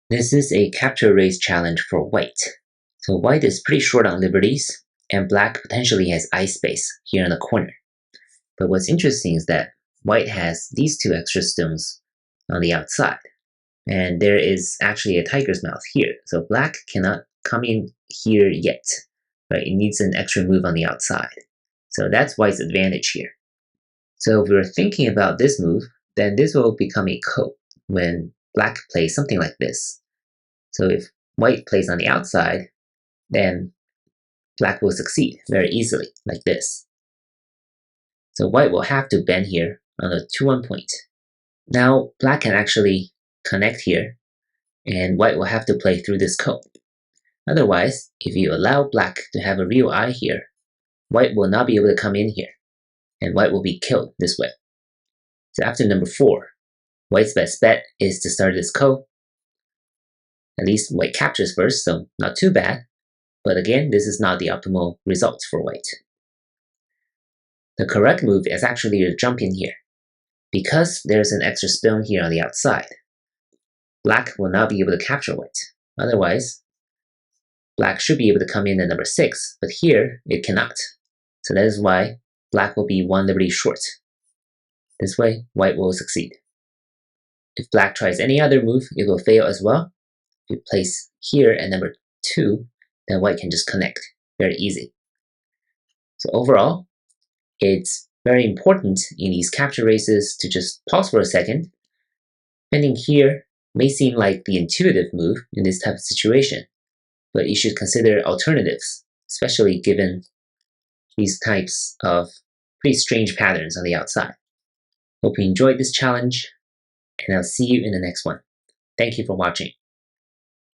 This is a capture race challenge for white. So white is pretty short on liberties, and black potentially has ice space here in the corner. But what's interesting is that white has these two extra stones on the outside. And there is actually a tiger's mouth here. So black cannot come in here yet, right? It needs an extra move on the outside. So that's white's advantage here. So if we're thinking about this move, then this will become a ko when black plays something like this. So if white plays on the outside, then black will succeed very easily, like this. So white will have to bend here on the 2-1 point. Now black can actually connect here, and white will have to play through this ko. Otherwise, if you allow black to have a real eye here, white will not be able to come in here, and white will be killed this way. So after number 4, white's best bet is to start this ko. At least white captures first, so not too bad. But again, this is not the optimal result for white. The correct move is actually to jump in here. Because there's an extra stone here on the outside, black will not be able to capture white. Otherwise, black should be able to come in at number 6, but here it cannot. So that is why black will be 1 liberty short. This way, white will succeed. If black tries any other move, it will fail as well. If you place here at number 2, then white can just connect. Very easy. So overall, it's very important in these capture races to just pause for a second. Bending here may seem like the intuitive move in this type of situation, but you should consider alternatives, especially given these types of pretty strange patterns on the outside. Hope you enjoyed this challenge, and I'll see you in the next one. Thank you for watching.